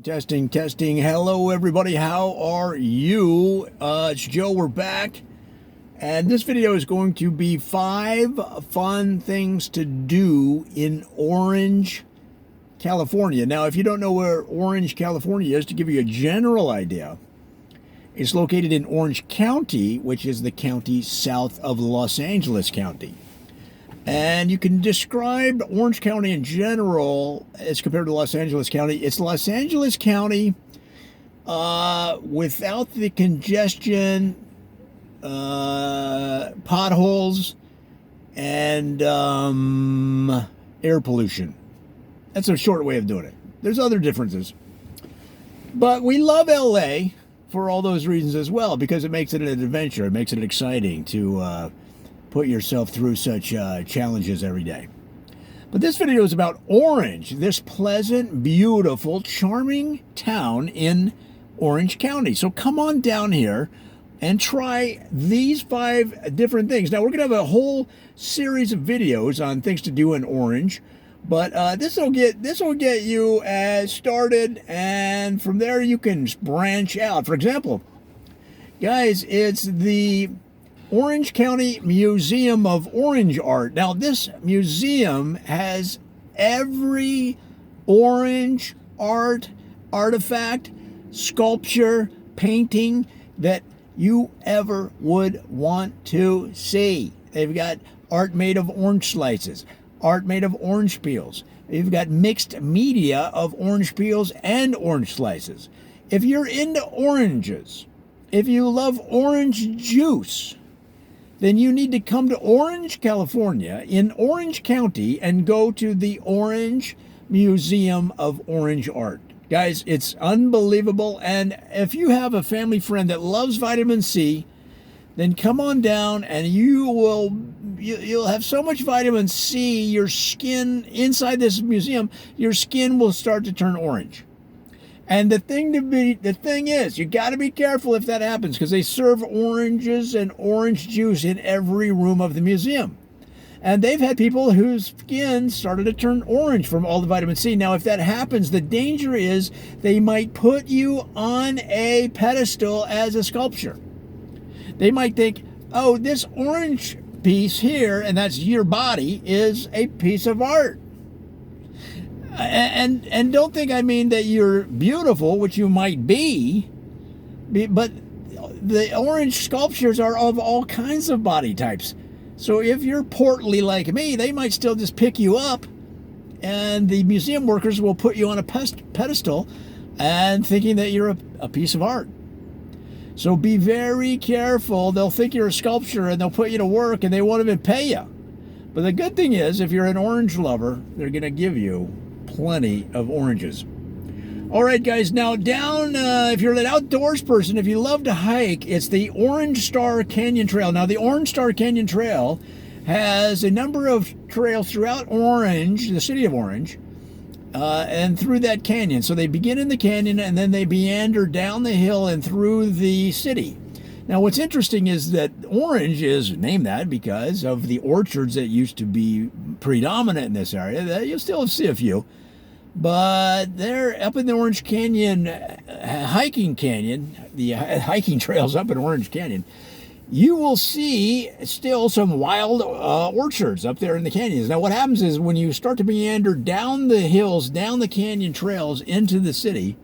Testing, testing. Hello, everybody. How are you? It's Joe. We're back. And this video is going to be 5 fun things to do in Orange, California. Now, if you don't know where Orange, California is, to give you a general idea, it's located in Orange County, which is the county south of Los Angeles County. And you can describe Orange County in general as compared to Los Angeles County. It's Los Angeles County without the congestion, potholes, and air pollution. That's a short way of doing it. There's other differences. But we love LA for all those reasons as well, because it makes it an adventure. It makes it exciting to put yourself through such challenges every day. But this video is about Orange, this pleasant, beautiful, charming town in Orange County. So come on down here and try these 5 different things. Now, we're going to have a whole series of videos on things to do in Orange, but this will get you started, and from there you can branch out. For example, guys, it's the Orange County Museum of Orange Art. Now, this museum has every orange art, artifact, sculpture, painting that you ever would want to see. They've got art made of orange slices, art made of orange peels. They've got mixed media of orange peels and orange slices. If you're into oranges, if you love orange juice, then you need to come to Orange, California, in Orange County, and go to the Orange Museum of Orange Art. Guys, it's unbelievable. And if you have a family friend that loves vitamin C, then come on down, and you'll have so much vitamin C, your skin inside this museum, your skin will start to turn orange. And the thing is, you got to be careful if that happens, because they serve oranges and orange juice in every room of the museum. And they've had people whose skin started to turn orange from all the vitamin C. Now, if that happens, the danger is they might put you on a pedestal as a sculpture. They might think, oh, this orange piece here, and that's your body, is a piece of art. And don't think I mean that you're beautiful, which you might be, but the orange sculptures are of all kinds of body types. So if you're portly like me, they might still just pick you up, and the museum workers will put you on a pedestal and thinking that you're a piece of art. So be very careful. They'll think you're a sculpture, and they'll put you to work, and they won't even pay you. But the good thing is, if you're an orange lover, they're going to give you plenty of oranges. All right, guys, now down, if you're an outdoors person, if you love to hike, it's the Orange Star Canyon Trail. Now, the Orange Star Canyon Trail has a number of trails throughout Orange, the city of Orange, and through that canyon. So they begin in the canyon, and then they meander down the hill and through the city. Now, what's interesting is that Orange is named that because of the orchards that used to be predominant in this area. You'll still see a few. But they're up in the Orange Canyon, hiking canyon, the hiking trails up in Orange Canyon. You will see still some wild orchards up there in the canyons. Now, what happens is when you start to meander down the hills, down the canyon trails into the city,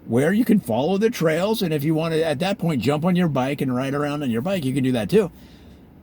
where you can follow the trails, and if you want to, at that point, jump on your bike and ride around on your bike, you can do that too.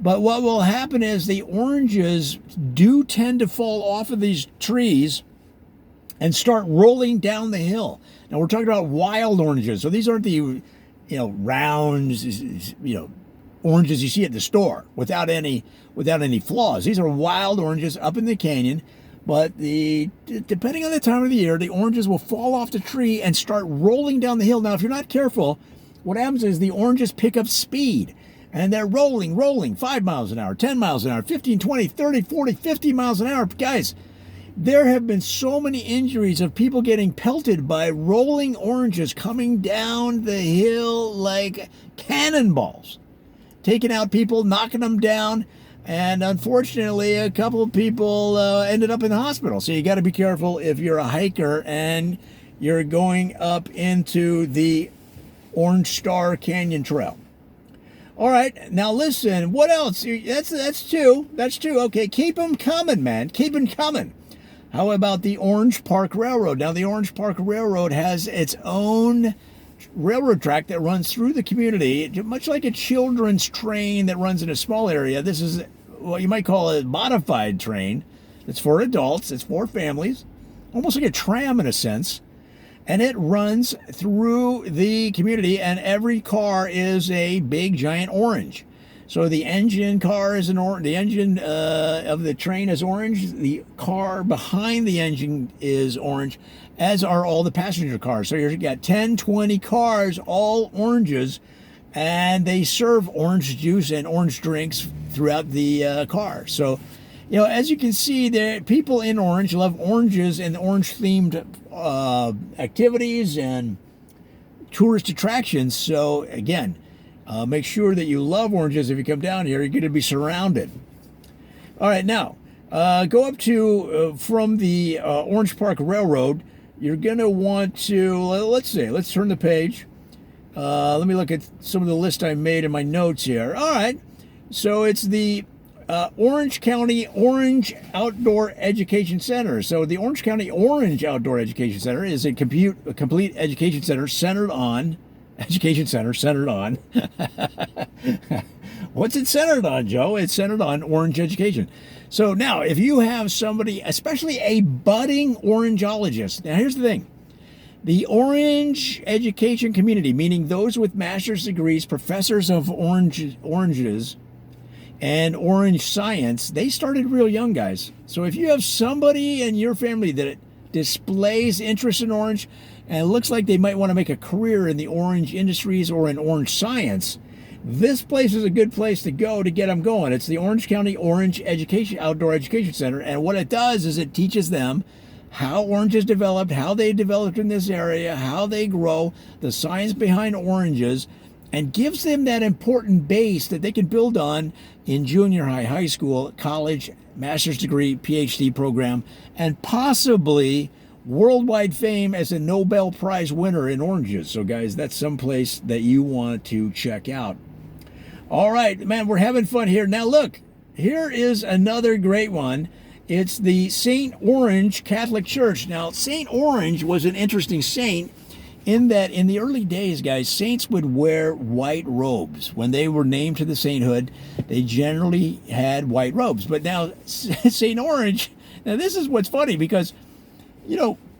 But what will happen is the oranges do tend to fall off of these trees and start rolling down the hill. Now, we're talking about wild oranges, so these aren't the round oranges you see at the store without any flaws. These are wild oranges up in the canyon. But depending on the time of the year, the oranges will fall off the tree and start rolling down the hill. Now, if you're not careful, what happens is the oranges pick up speed, and they're rolling 5 miles an hour, 10 miles an hour, 15, 20, 30, 40, 50 miles an hour. Guys, there have been so many injuries of people getting pelted by rolling oranges coming down the hill like cannonballs, taking out people, knocking them down. And unfortunately, a couple of people ended up in the hospital. So you got to be careful if you're a hiker and you're going up into the Orange Star Canyon Trail. All right, now listen, what else? That's two. That's two. Okay, keep them coming, man. Keep them coming. How about the Orange Park Railroad? Now, the Orange Park Railroad has its own railroad track that runs through the community, much like a children's train that runs in a small area. This is what you might call a modified train. It's for adults, it's for families, almost like a tram in a sense. And it runs through the community, and every car is a big giant orange. So the engine car is an orange. The engine of the train is orange. The car behind the engine is orange, as are all the passenger cars. So you've got 10, 20 cars, all oranges, and they serve orange juice and orange drinks throughout the car. So, as you can see, there people in orange love oranges and orange-themed activities and tourist attractions. So again, make sure that you love oranges. If you come down here, you're going to be surrounded. All right, now go up to from the Orange Park Railroad. You're going to want to let's turn the page. Let me look at some of the list I made in my notes here. All right, so it's the Orange County Orange Outdoor Education Center. So the Orange County Orange Outdoor Education Center is a complete education center centered on What's it centered on, Joe? It's centered on orange education. So now, if you have somebody, especially a budding orangeologist, now here's the thing. The orange education community, meaning those with master's degrees, professors of oranges, and orange science, they started real young, guys. So if you have somebody in your family that displays interest in orange and it looks like they might want to make a career in the orange industries or in orange science, this place is a good place to go to get them going. It's the Orange County Orange Outdoor Education Center, and what it does is it teaches them how oranges developed, how they developed in this area, how they grow, the science behind oranges, and gives them that important base that they can build on in junior high, high school, college, master's degree, PhD program, and possibly worldwide fame as a Nobel Prize winner in oranges. So guys, that's someplace that you want to check out. All right, man, we're having fun here. Now look, here is another great one. It's the St. Orange Catholic Church. Now, St. Orange was an interesting saint in that in the early days, guys, saints would wear white robes. When they were named to the sainthood, they generally had white robes. But now, St. Orange, now this is what's funny because,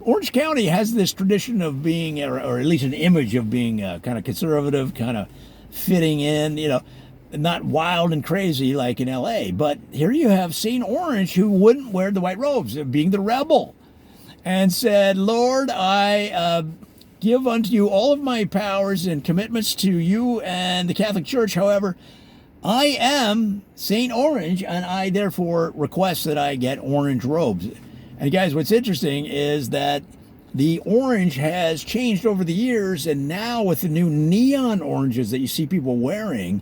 Orange County has this tradition of being, or at least an image of being kind of conservative, kind of fitting in, not wild and crazy like in LA. But here you have St. Orange, who wouldn't wear the white robes, being the rebel, and said, Lord, I give unto you all of my powers and commitments to you and the Catholic Church. However, I am St. Orange, and I therefore request that I get orange robes. And guys, what's interesting is that the orange has changed over the years, and now with the new neon oranges that you see people wearing,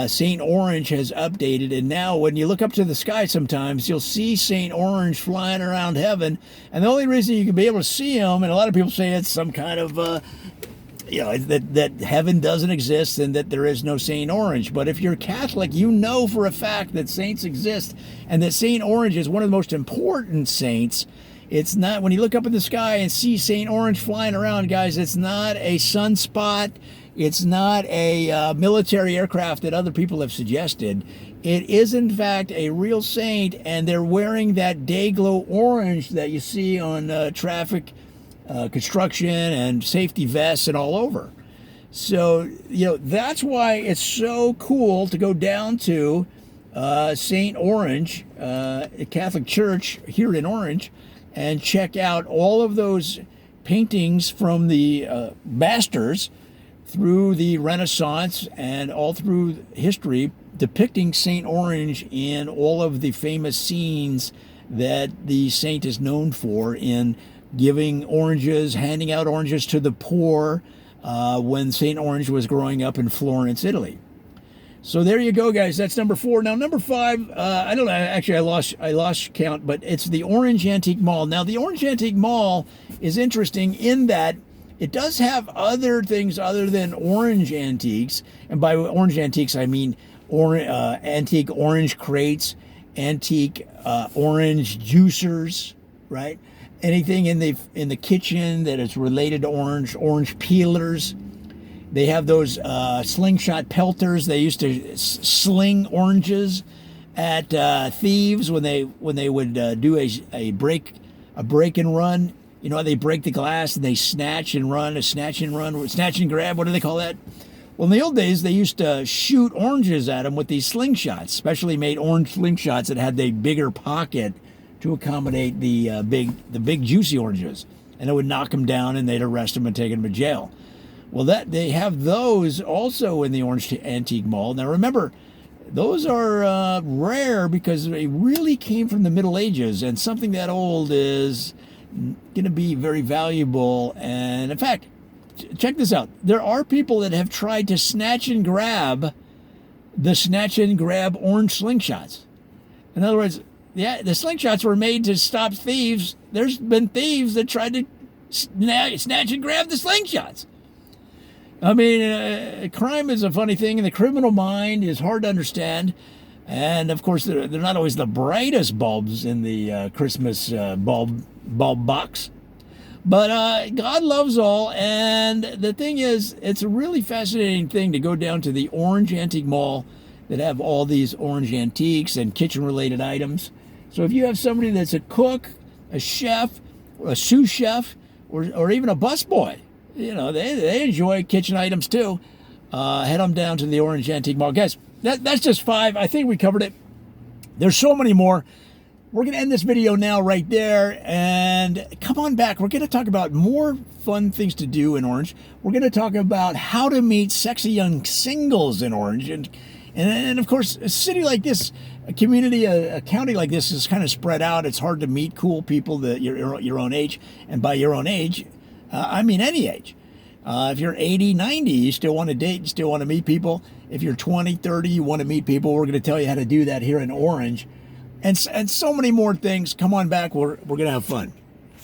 St. Orange has updated, and now when you look up to the sky sometimes, you'll see St. Orange flying around heaven, and the only reason you can be able to see him, and a lot of people say it's some kind of, that heaven doesn't exist and that there is no St. Orange. But if you're Catholic, you know for a fact that saints exist and that St. Orange is one of the most important saints. It's not, when you look up in the sky and see St. Orange flying around, guys, it's not a sunspot. It's not a military aircraft that other people have suggested. It is, in fact, a real saint, and they're wearing that day glow orange that you see on traffic, construction, and safety vests and all over. So, that's why it's so cool to go down to St. Orange, Catholic Church here in Orange, and check out all of those paintings from the masters through the Renaissance and all through history, depicting St. Orange in all of the famous scenes that the saint is known for, in giving oranges, handing out oranges to the poor when St. Orange was growing up in Florence, Italy. So there you go, guys. That's number 4. Now, number 5, I don't know. Actually, I lost count, but it's the Orange Antique Mall. Now, the Orange Antique Mall is interesting in that it does have other things other than orange antiques. And by orange antiques, I mean antique orange crates, antique orange juicers, right? Anything in the kitchen that is related to orange peelers. They have those slingshot pelters. They used to sling oranges at thieves when they would do a break and run. You know, they break the glass and they snatch and snatch and grab. What do they call that? Well, in the old days, they used to shoot oranges at them with these slingshots, specially made orange slingshots that had the bigger pocket to accommodate the big juicy oranges, and it would knock them down and they'd arrest them and take them to jail. Well, they have those also in the Orange Antique Mall. Now, remember, those are rare because they really came from the Middle Ages, and something that old is going to be very valuable. And in fact, check this out. There are people that have tried to snatch and grab orange slingshots. In other words, yeah, the slingshots were made to stop thieves. There's been thieves that tried to snatch and grab the slingshots. I mean, crime is a funny thing, and the criminal mind is hard to understand. And of course, they're not always the brightest bulbs in the Christmas bulb box. But God loves all, and the thing is, it's a really fascinating thing to go down to the Orange Antique Mall that have all these orange antiques and kitchen-related items. So if you have somebody that's a cook, a chef, or a sous chef, or even a busboy, you know, they enjoy kitchen items too. Head them down to the Orange Antique Mall. Guys, that's just 5. I think we covered it. There's so many more. We're going to end this video now right there. And come on back. We're going to talk about more fun things to do in Orange. We're going to talk about how to meet sexy young singles in Orange. And of course, a city like this, a community, a county like this is kind of spread out. It's hard to meet cool people that your own age. And by your own age, I mean any age. If you're 80, 90, you still want to date, you still want to meet people. If you're 20, 30, you want to meet people. We're going to tell you how to do that here in Orange. And so many more things. Come on back. We're going to have fun.